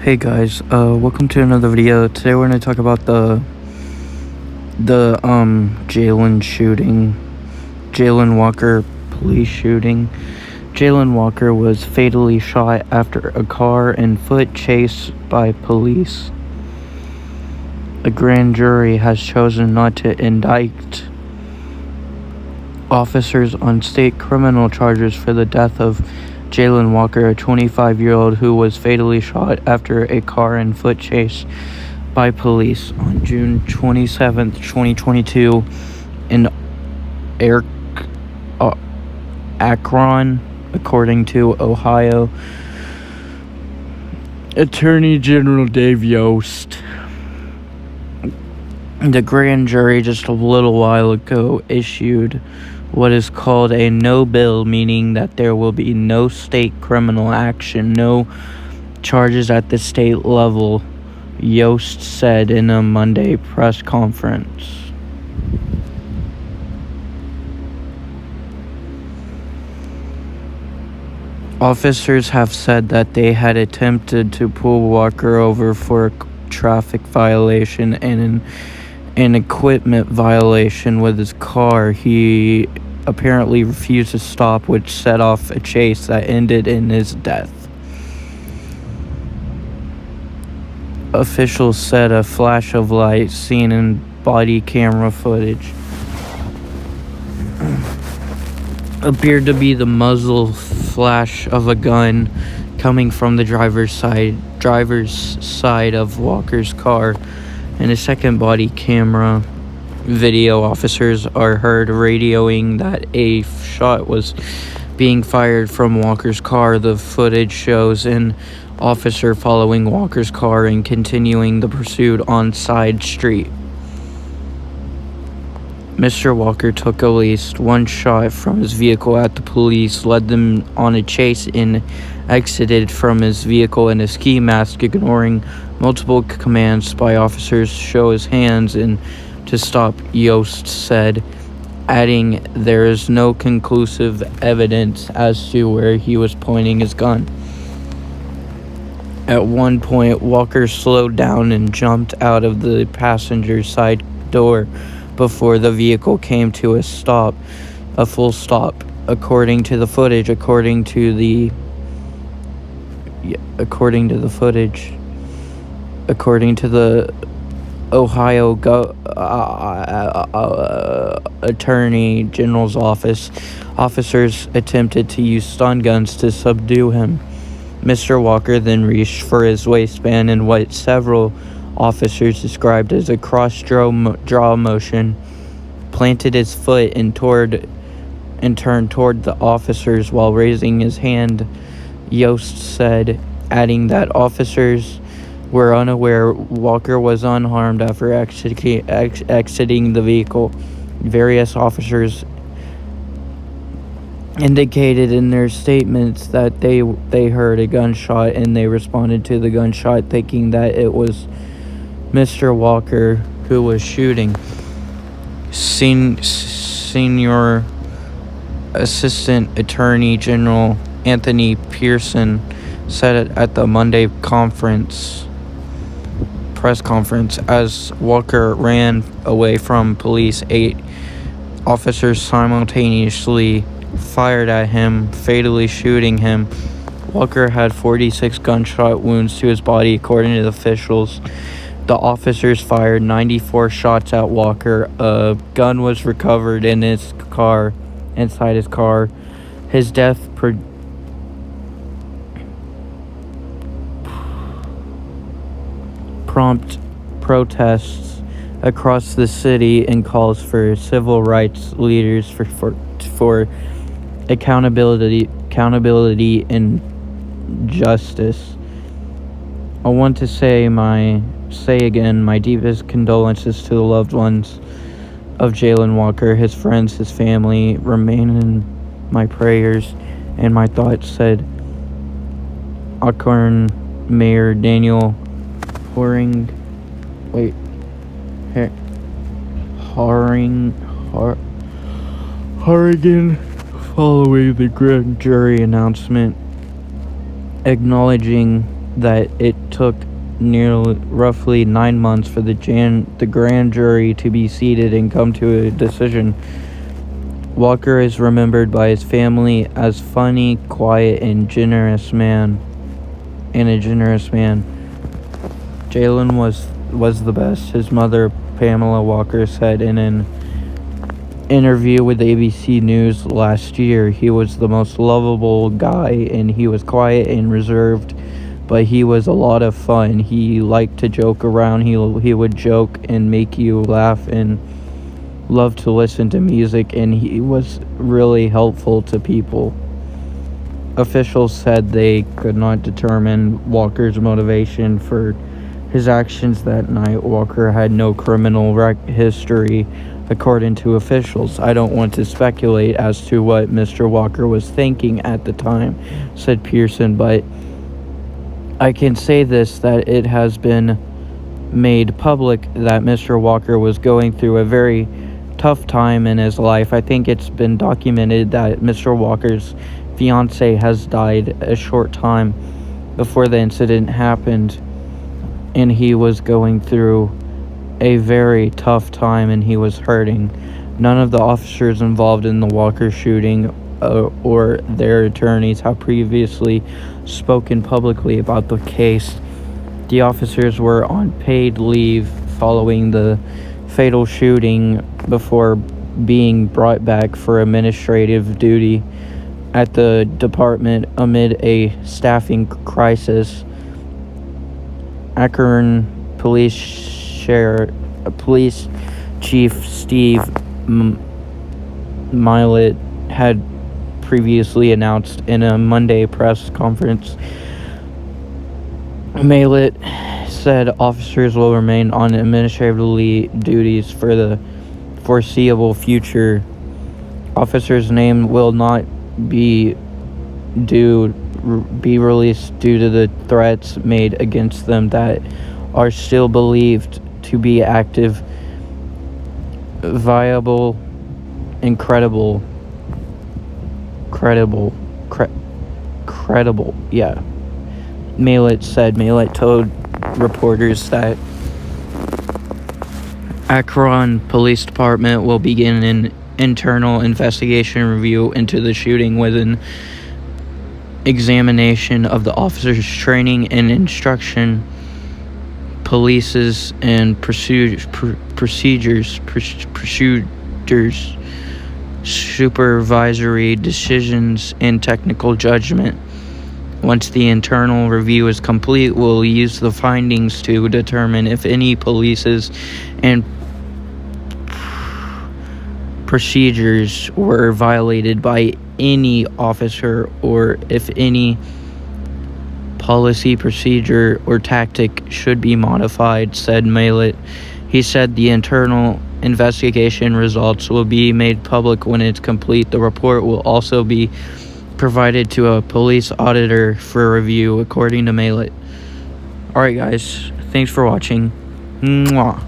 Hey guys, welcome to another video. Today we're gonna talk about the Jayland Walker police shooting. Jayland Walker was fatally shot after a car and foot chase by police. A grand jury has chosen not to indict officers on state criminal charges for the death of Jayland Walker, a 25-year-old who was fatally shot after a car and foot chase by police on June 27th, 2022 in Akron, according to Ohio Attorney General Dave Yost. The grand jury just a little while ago issued what is called a no bill, meaning that there will be no state criminal action, no charges at the state level, Yost said in a Monday press conference. Officers have said that they had attempted to pull Walker over for a traffic violation and an equipment violation with his car. He apparently refused to stop, which set off a chase that ended in his death. Officials said a flash of light seen in body camera footage appeared to be the muzzle flash of a gun coming from the driver's side of Walker's car. In a second body camera video, officers are heard radioing that a shot was being fired from Walker's car. The footage shows an officer following Walker's car and continuing the pursuit on side street. Mr. Walker took at least one shot from his vehicle at the police, led them on a chase, and exited from his vehicle in a ski mask, ignoring multiple commands by officers to show his hands and to stop, Yost said, adding there is no conclusive evidence as to where he was pointing his gun. At one point, Walker slowed down and jumped out of the passenger side door before the vehicle came to a full stop, according to the footage. According to the Ohio Attorney General's office, officers attempted to use stun guns to subdue him. Mr. Walker then reached for his waistband in what several officers described as a cross-draw motion, planted his foot and turned toward the officers while raising his hand, Yost said, adding that officers were unaware Walker was unharmed after exiting the vehicle. Various officers indicated in their statements that they heard a gunshot and they responded to the gunshot thinking that it was Mr. Walker who was shooting. Senior Assistant Attorney General Anthony Pearson said it at the Monday press conference as Walker ran away from police. 8 officers simultaneously fired at him, fatally shooting him. Walker had 46 gunshot wounds to his body, according to the officials. The officers fired 94 shots at Walker. A gun was recovered in his car, inside his car. His death prompt protests across the city and calls for civil rights leaders for accountability and justice. I want to say again my deepest condolences to the loved ones of Jayland Walker, his friends, his family. Remain in my prayers and my thoughts, said Akron Mayor Daniel Harrigan, following the grand jury announcement, acknowledging that it took nearly roughly 9 months for the grand jury to be seated and come to a decision. Walker is remembered by his family as funny, quiet, and a generous man. Jayland was the best, his mother Pamela Walker said in an interview with ABC News last year. He was the most lovable guy, and he was quiet and reserved, but he was a lot of fun. He liked to joke around. He would joke and make you laugh, and loved to listen to music, and he was really helpful to people. Officials said they could not determine Walker's motivation for his actions that night. Walker had no criminal history, according to officials. I don't want to speculate as to what Mr. Walker was thinking at the time, said Pearson, but I can say this, that it has been made public that Mr. Walker was going through a very tough time in his life. I think it's been documented that Mr. Walker's fiance has died a short time before the incident happened, and he was going through a very tough time, and he was hurting. None of the officers involved in the Walker shooting or their attorneys have previously spoken publicly about the case. The officers were on paid leave following the fatal shooting before being brought back for administrative duty at the department amid a staffing crisis. Akron Police Chief Steve Milett had previously announced in a Monday press conference. Milett said officers will remain on administrative duties for the foreseeable future. Officers' name will not be released due to the threats made against them that are still believed to be active, viable, and credible. Yeah. Milett told reporters that Akron Police Department will begin an internal investigation review into the shooting with an examination of the officers' training and instruction, policies and procedures, supervisory decisions, and technical judgment. Once the internal review is complete, we'll use the findings to determine if any policies and procedures were violated by any officer, or if any policy, procedure, or tactic should be modified, said Milett. He said the internal investigation results will be made public when it's complete. The report will also be provided to a police auditor for review, according to Milett. Alright guys, thanks for watching. Mwah.